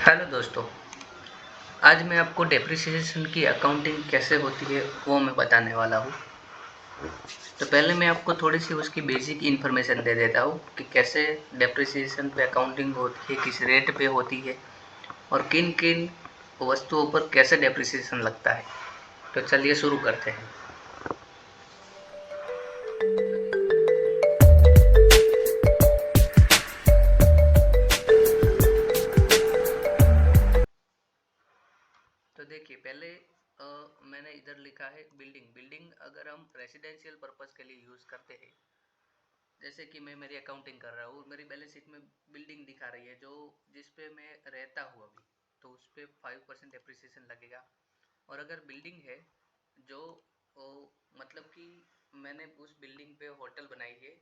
Hello दोस्तों, आज मैं आपको डेप्रिसिएशन की अकाउंटिंग कैसे होती है वो मैं बताने वाला हूँ। तो पहले मैं आपको थोड़ी-सी उसकी बेसिक इन्फॉर्मेशन दे देता हूँ कि कैसे डेप्रिसिएशन पे अकाउंटिंग होती है, किस रेट पे होती है और किन-किन वस्तुओं पर कैसे डेप्रिसिएशन लगता है। तो चलिए शुरू करते हैं। तो देखिए पहले मैंने इधर लिखा है बिल्डिंग अगर हम रेसिडेंशियल पर्पज़ के लिए यूज़ करते हैं, जैसे कि मैं मेरी अकाउंटिंग कर रहा हूँ, मेरी बैलेंस शीट में बिल्डिंग दिखा रही है जो जिस पे मैं रहता हूँ अभी, तो उस पे 5% डेप्रिसिएशन लगेगा। और अगर बिल्डिंग है जो ओ, मतलब कि मैंने उस बिल्डिंग पे होटल बनाई है,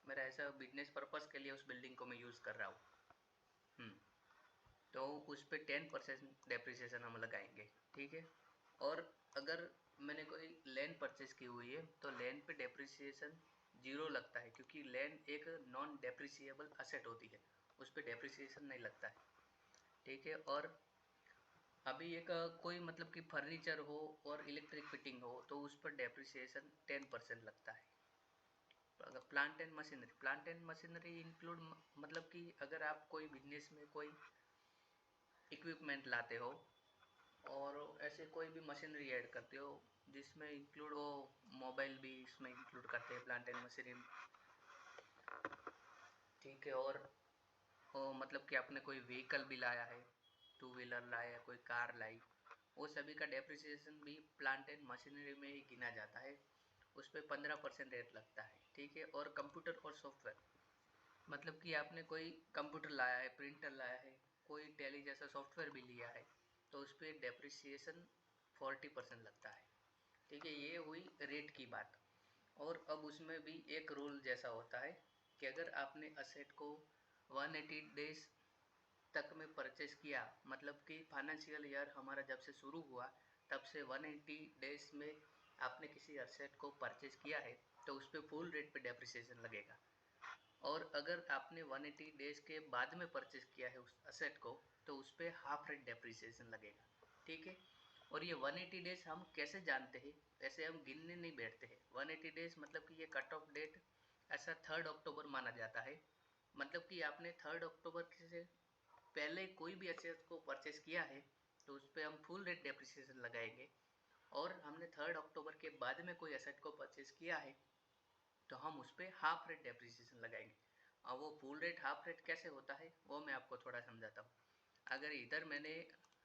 मेरा ऐसा बिजनेस पर्पस के लिए उस बिल्डिंग को मैं यूज़ कर रहा हूँ। हम्म, तो उस पे 10% डेप्रिसिएशन हम लगाएंगे, ठीक है। और अगर मैंने कोई लैंड परचेज की हुई है तो लैंड पे डेप्रिसिएशन जीरो लगता है, क्योंकि लैंड एक नॉन डेप्रिसिएबल असेट होती है, उस पे डेप्रिसिएशन नहीं लगता है, ठीक है। और अभी एक कोई मतलब कि फर्नीचर हो और इलेक्ट्रिक फिटिंग हो तो उस पर डेप्रिसिएशन 10% लगता है। तो अगर प्लांट एंड मशीनरी इंक्लूड, मतलब कि अगर आप कोई बिजनेस में कोई इक्विपमेंट लाते हो और ऐसे कोई भी मशीनरी ऐड करते हो जिसमें इंक्लूड हो, मोबाइल भी इसमें इंक्लूड करते हैं प्लांट एंड मशीनरी, ठीक है। और मतलब कि आपने कोई व्हीकल भी लाया है, टू व्हीलर लाया, कोई कार लाई, वो सभी का डेप्रिसिएशन भी प्लांट एंड मशीनरी में ही गिना जाता है, उस पर 15% रेट लगता है, ठीक है। और कंप्यूटर और सॉफ्टवेयर, मतलब कि आपने कोई कंप्यूटर लाया है, प्रिंटर लाया है, कोई टैली जैसा सॉफ्टवेयर भी लिया है, तो उस पर डेप्रिसिएशन 40% लगता है, ठीक है। ये हुई रेट की बात। और अब उसमें भी एक रूल जैसा होता है कि अगर आपने असेट को 180 डेज तक में परचेज किया, मतलब कि फाइनेंशियल ईयर हमारा जब से शुरू हुआ तब से 180 डेज में आपने किसी असेट को परचेज किया है तो उस पर फुल रेट पे डेप्रिसिएशन लगेगा। और अगर आपने 180 डेज के बाद में परचेज किया है उस असेट को तो उस पर हाफ रेट डेप्रिसिएशन लगेगा, ठीक है। और ये 180 डेज हम कैसे जानते हैं, ऐसे हम गिनने नहीं बैठते हैं। 180 डेज मतलब कि ये कट ऑफ डेट ऐसा 3 अक्टूबर माना जाता है, मतलब कि आपने 3 अक्टूबर से पहले कोई भी असेट को परचेज किया है तो उस पर हम फुल रेट डेप्रिसिएशन लगाएंगे। और हमने 3 अक्टूबर के बाद में कोई असेट को परचेज किया है तो हम उस पर हाफ रेट डेप्रिसिएशन लगाएंगे। अब वो फुल रेट हाफ रेट कैसे होता है वो मैं आपको थोड़ा समझाता हूँ। अगर इधर मैंने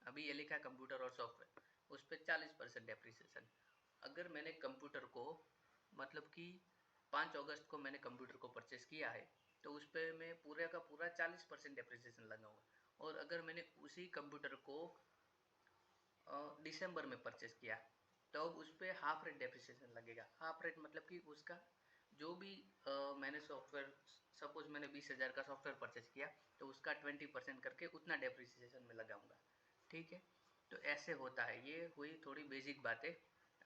अभी ये लिखा कंप्यूटर और सॉफ्टवेयर, उस पर 40% डेप्रिसिएशन। अगर मैंने कंप्यूटर को, मतलब कि 5 अगस्त को मैंने कंप्यूटर को परचेस किया है तो उस पर मैं पूरे का पूरा 40% डेप्रिसिएशन लगाऊंगा। और अगर मैंने उसी कंप्यूटर को दिसंबर में परचेस किया तो अब उस पर हाफ रेट डेप्रिसिएशन लगेगा। हाफ रेट मतलब कि उसका जो भी मैंने सॉफ्टवेयर, सपोज मैंने 20,000 का सॉफ्टवेयर परचेज किया तो उसका 20% करके उतना डेप्रिसिएशन में लगाऊंगा, ठीक है। तो ऐसे होता है, ये हुई थोड़ी बेसिक बातें।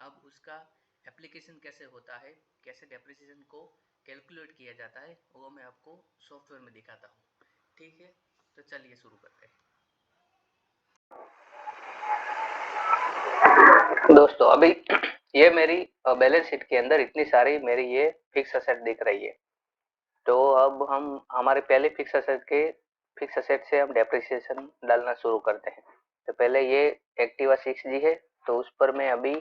अब उसका एप्लीकेशन कैसे होता है, कैसे डेप्रिसिएशन को कैलकुलेट किया जाता है वो मैं आपको सॉफ्टवेयर में दिखाता हूँ, ठीक है। तो चलिए शुरू करते हैं। दोस्तों अभी ये मेरी बैलेंस शीट के अंदर इतनी सारी मेरी ये फिक्स असेट दिख रही है। तो अब हम हमारे पहले फिक्स असेट से हम डेप्रिसिएशन डालना शुरू करते हैं। तो पहले ये एक्टिवा 6G है, तो उस पर मैं अभी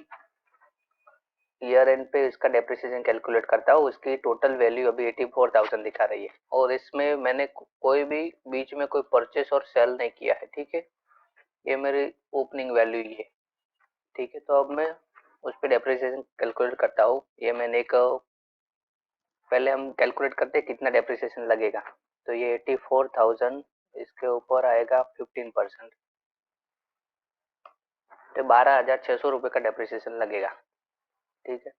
ईयर एंड पे इसका डेप्रिसिएशन कैलकुलेट करता हूँ। उसकी टोटल वैल्यू अभी 84,000 दिखा रही है और इसमें मैंने कोई भी बीच में कोई परचेस और सेल नहीं किया है, ठीक है। ये मेरी ओपनिंग वैल्यू ही है, ठीक है। तो अब मैं उस पर डेप्रिसिएशन कैलकुलेट करता हूँ। ये मैंने एक, पहले हम कैलकुलेट करते हैं कितना डेप्रिसिएशन लगेगा। तो ये 84,000, इसके ऊपर आएगा 15%, तो 12,600 रुपये का डेप्रिसिएशन लगेगा, ठीक है।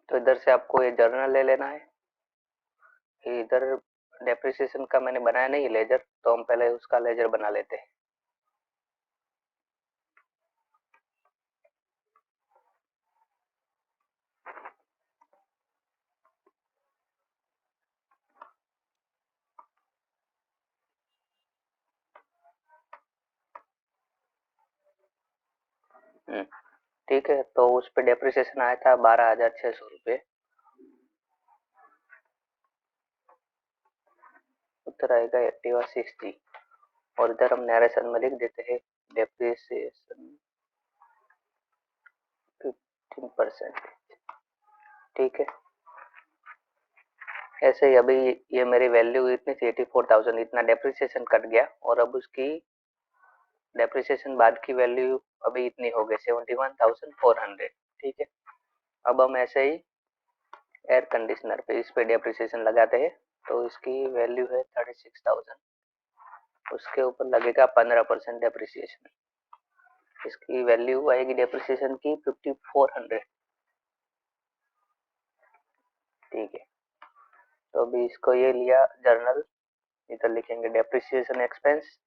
तो इधर से आपको ये जर्नल ले लेना है। इधर डेप्रिसिएशन का मैंने बनाया नहीं लेजर, तो हम पहले उसका लेजर बना लेते हैं। ठीक है, तो उस पे डेप्रिसिएशन आया था 12,600 रुपये। उत्तर आएगा एक्टिवा 6G। और इधर हम नरेशन में लिख देते हैं डेप्रिसिएशन 15%। ठीक है, ऐसे ही अभी ये मेरी वैल्यू इतनी थी 84,000, इतना डेप्रिसिएशन कट गया और अब उसकी डेप्रिसिएशन बाद की वैल्यू अभी इतनी हो गई 71,400। ठीक है, अब हम ऐसे ही एयर कंडीशनर पे इस पे डेप्रिसिएशन लगाते हैं, तो इसकी वैल्यू है 36,000, उसके ऊपर लगेगा 15% डेप्रिसिएशन, इसकी वैल्यू आएगी डेप्रिसिएशन की 5400। ठीक है, तो अभी इसको ये लिया जर्नल, इधर लिखेंगे डेप्रिसिएशन एक्सपेंस,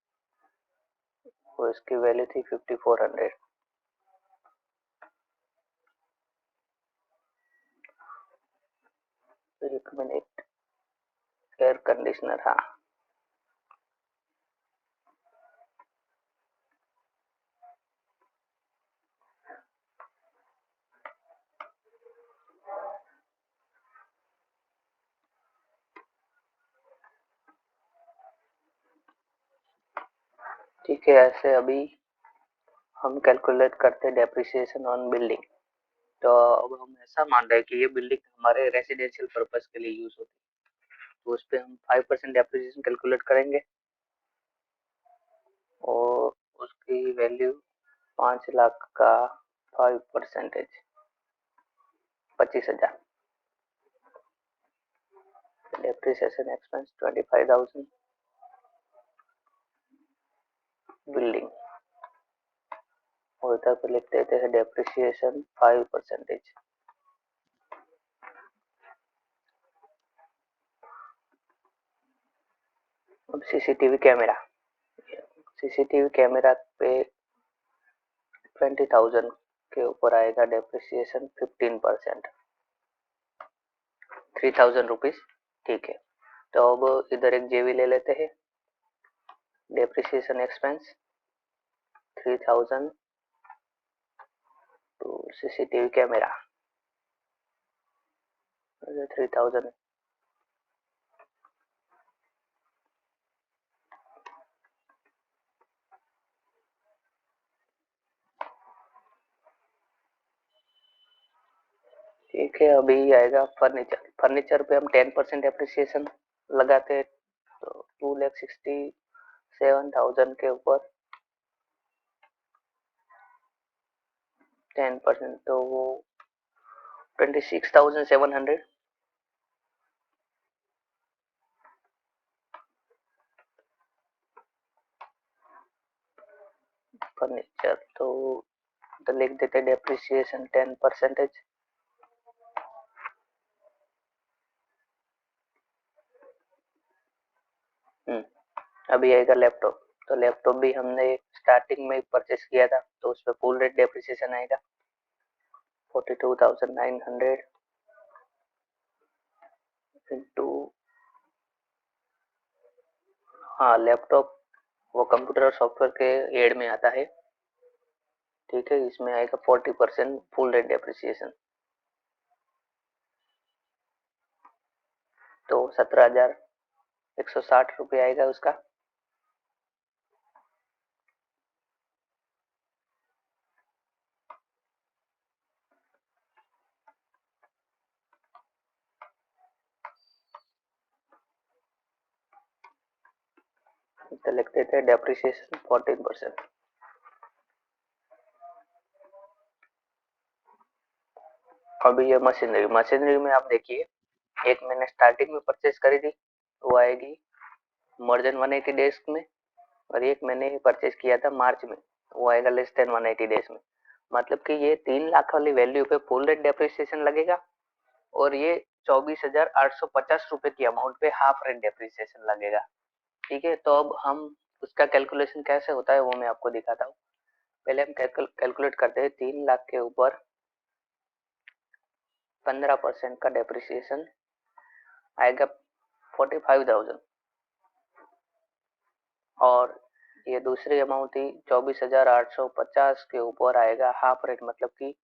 और इसकी वैल्यू थी 5400। एक मिनट, एयर कंडीशनर, हाँ ठीक है। ऐसे अभी हम कैलकुलेट करते हैं डेप्रिसिएशन ऑन बिल्डिंग। तो अब हम ऐसा मान रहे हैं कि ये बिल्डिंग हमारे रेसिडेंशियल पर्पस के लिए यूज होती है, तो उस पर हम 5% डेप्रिसिएशन कैलकुलेट करेंगे और उसकी वैल्यू 5 लाख का 5%, 25,000। डेप्रिसिएशन एक्सपेंस 25,000 बिल्डिंग, और इधर पे लिख देते हैं डेप्रिसिएशन 5%। अब सीसीटीवी कैमरा, सीसीटीवी कैमरा पे 20,000 के ऊपर आएगा डेप्रिसिएशन 15%, 3,000 रुपीज। ठीक है, तो अब इधर एक जेवी ले लेते हैं, depreciation expense 3,000 to CCTV camera 3,000। ठीक है, अभी आएगा फर्नीचर। फर्नीचर पे हम 10% डेप्रिसिएशन लगाते हैं, तो 2,67,000 के ऊपर 10%, तो वो 26,700। फर्नीचर तो लिख देते डेप्रिसिएशन 10%। अभी आएगा लैपटॉप। तो लैपटॉप भी हमने स्टार्टिंग में परचेस किया था, तो उस पर फुल रेट डेप्रिसिएशन आएगा 42,900 इंटू, हाँ लैपटॉप वो कंप्यूटर और सॉफ्टवेयर के एड में आता है। ठीक है, इसमें आएगा 40% फुल रेट डेप्रिसिएशन, तो 17,160 रुपये आएगा उसका। तो लिख देते हैं डेप्रिसिएशन 14%। अभी ये मशीनरी, मशीनरी में आप देखिए, एक मैंने स्टार्टिंग में परचेस करी थी, वो आएगी मोर देन 180 डेज में, और एक मैंने परचेस किया था मार्च में, वो आएगा लेस देन 180 डेज में। मतलब कि ये 3 लाख वाली वैल्यू पे फुल रेट डेप्रिसिएशन लगेगा, और ये 24,850 रुपए की अमाउंट पे हाफ रेट डेप्रिसिएशन लगेगा। ठीक है, तो अब हम उसका कैलकुलेशन कैसे होता है वो मैं आपको दिखाता हूँ। पहले हम कैलकुलेट करते हैं 3 लाख के ऊपर 15% का डेप्रिसिएशन आएगा 45,000, और ये दूसरी अमाउंट थी 24,850 के ऊपर आएगा हाफ रेट, मतलब कि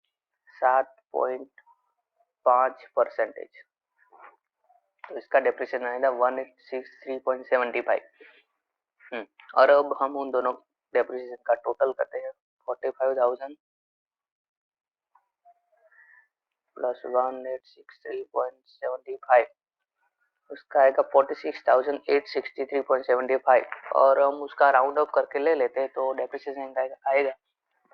7.5%। तो इसका डेप्रिसिएशन आएगा 1863.75। और अब हम उन दोनों डेप्रिसिएशन का टोटल करते हैं। 45,000 प्लस 1863.75, उसका आएगा 46,863.75। और हम उसका राउंड ऑफ करके ले लेते हैं तो डेप्रिसिएशन आएगा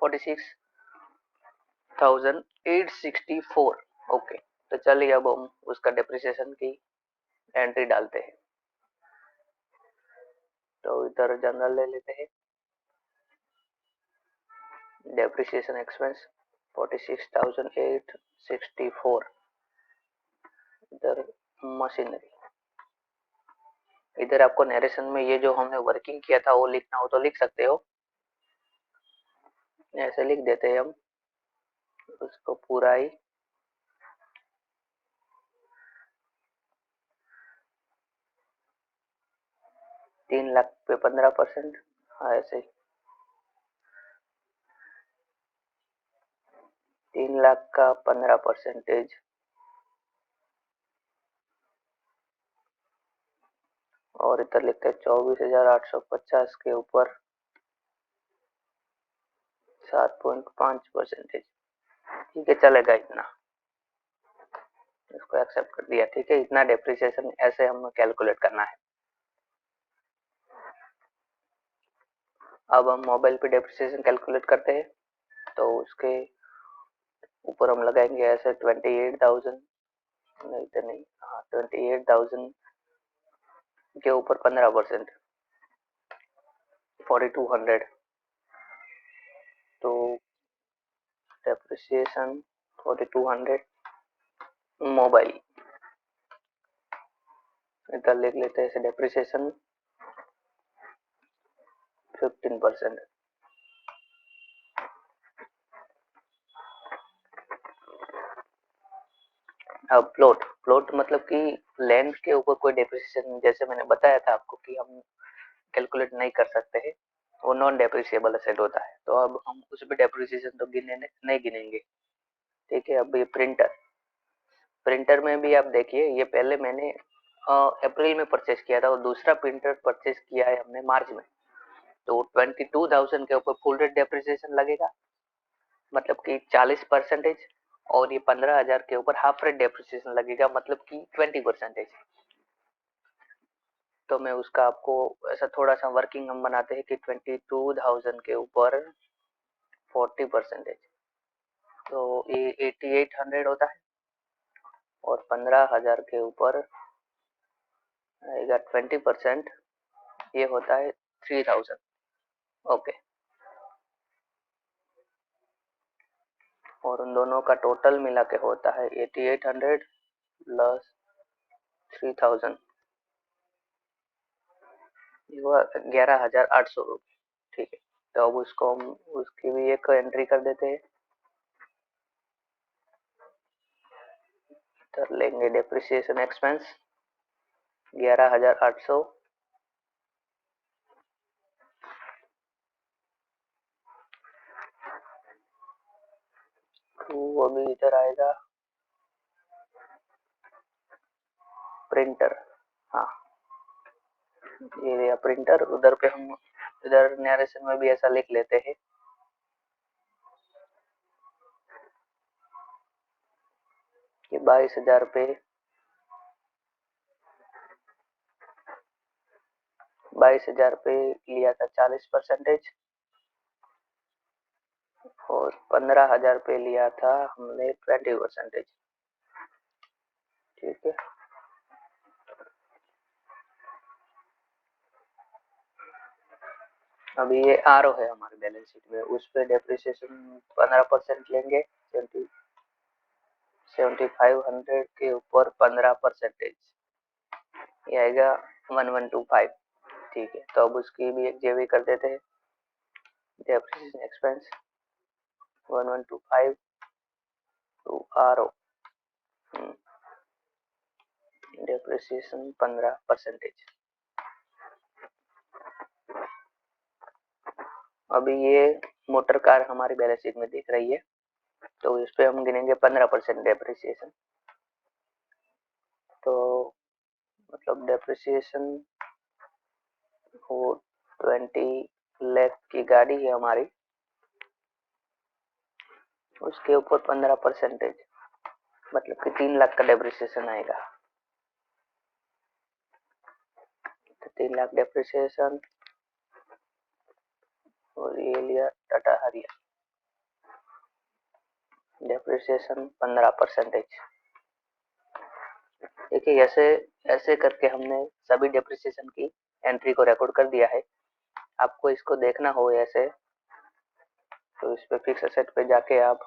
46,864। ओके, तो चलिए अब हम उसका डेप्रिसिएशन की एंट्री डालते हैं। तो इधर जनरल ले लेते हैं, डेप्रिसिएशन एक्सपेंस 46,864। इधर मशीनरी, इधर आपको नरेशन में ये जो हमने वर्किंग किया था वो लिखना हो तो लिख सकते हो, ऐसे लिख देते हैं हम उसको पूरा ही। ₹3,00,000 पे 15%, हाँ ऐसे ही 3,00,000 का 15%। और इधर लिखते हैं 24,850 के ऊपर 7.5%। ठीक है, चलेगा इतना, इसको एक्सेप्ट कर दिया। ठीक है, इतना डेप्रिसिएशन ऐसे हमें कैलकुलेट करना है। अब हम मोबाइल पे डेप्रिसिएशन कैलकुलेट करते हैं, तो उसके ऊपर हम लगाएंगे ऐसे 28,000, नहीं तो नहीं, हाँ 28,000 के ऊपर 15%, 4,200। तो डेप्रिसिएशन 4,200 मोबाइल, इधर लिख लेते हैं डेप्रिसिएशन 15%। अब प्लॉट, प्लॉट मतलब कि लैंड के ऊपर कोई डेप्रिसिएशन, जैसे मैंने बताया था आपको कि हम कैलकुलेट नहीं कर सकते हैं, वो नॉन डेप्रिसिएबल एसेट होता है। तो अब हम उस पर डेप्रिसिएशन तो गिने नहीं गिनेंगे। ठीक है, अब ये प्रिंटर, प्रिंटर में भी आप देखिए, ये पहले मैंने अप्रैल में परचेस किया था और दूसरा प्रिंटर परचेस किया है हमने मार्च में। तो 22,000 के ऊपर फुल रेट डेप्रिसिएशन लगेगा, मतलब कि 40%। और ये 15,000 के ऊपर हाफ रेट डेप्रिसिएशन लगेगा, मतलब कि 20%। तो मैं उसका आपको ऐसा थोड़ा सा वर्किंग हम बनाते हैं कि 22,000 के ऊपर 40%, तो ये 8,800 होता है। और 15,000 के ऊपर आएगा 20%, ये होता है 3,000। ओके, और उन दोनों का टोटल मिला के होता है 8,800 प्लस 3,000, ये हुआ 11,800 रुपये। ठीक है, तो अब उसको हम उसकी भी एक एंट्री कर देते हैं। कर लेंगे डेप्रिसिएशन एक्सपेंस 11,800, तो वो भी इधर आएगा प्रिंटर। हाँ, ये रहा प्रिंटर। उधर पे हम इधर नरेशन में भी ऐसा लिख लेते हैं कि 22,000 पे 22,000 पे लिया था 40%, और 15,000 पे लिया था हमने 20%। ठीक है, अभी ये आर है हमारे बैलेंस शीट में, उस पे डेप्रिसिएशन 15% लेंगे। 7,500 के ऊपर 15%, ये आएगा 1,125। ठीक है, तो अब उसकी भी एक जेवी कर देते हैं, depreciation expense 1,125 to R O, depreciation 15%। अभी ये मोटर कार हमारी बैलेंस शीट में दिख रही है, तो इस पे हम गिनेंगे 15% डेप्रिसिएशन। तो मतलब डेप्रिसिएशन वो 20 लाख की गाड़ी है हमारी, उसके ऊपर 15% मतलब कि 3 लाख का डेप्रिसिएशन आएगा। तो 3 लाख डेप्रिसिएशन, और ये लिया टाटा हरियर, डेप्रिसिएशन 15%। देखिए ऐसे ऐसे करके हमने सभी डेप्रिसिएशन की एंट्री को रिकॉर्ड कर दिया है। आपको इसको देखना हो ऐसे, तो इस पे फिक्स एसेट पे जाके आप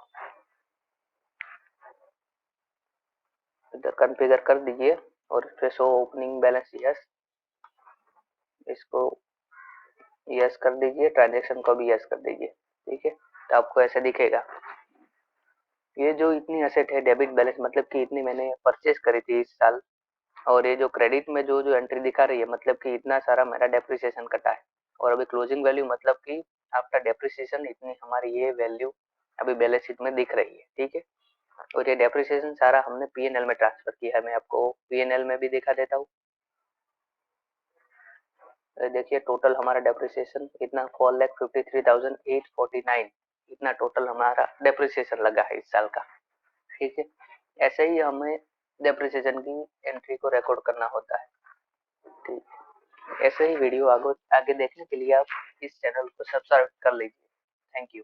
इधर कॉन्फ़िगर कर दीजिए और इस पे शो ओपनिंग बैलेंस यस, इसको यस कर दीजिए, ट्रांजैक्शन को भी यस कर दीजिए। ठीक है, तो आपको ऐसे दिखेगा। ये जो इतनी एसेट है डेबिट बैलेंस, मतलब कि इतनी मैंने परचेज करी थी इस साल, और ये जो क्रेडिट में जो जो एंट्री दिखा रही है, मतलब कि इतना सारा मेरा डेप्रिसिएशन कटा है। और अभी क्लोजिंग वैल्यू मतलब कि आफ्टर डेप्रिसिएशन इतनी हमारी ये वैल्यू अभी बैलेंस शीट में दिख रही है। ठीक है, और ये डेप्रिसिएशन सारा हमने पीएनएल में ट्रांसफर किया है। मैं आपको पीएनएल में भी दिखा देता हूँ। देखिए टोटल हमारा डेप्रिसिएशन इतना 4,53,849, इतना टोटल हमारा डेप्रिसिएशन लगा है इस साल का। ठीक है, ऐसे ही हमें डेप्रिसिएशन की एंट्री को रिकॉर्ड करना होता है। ठीक है, ऐसे ही वीडियो आगे आगे देखने के लिए आप इस चैनल को सब्सक्राइब कर लीजिए। Thank you.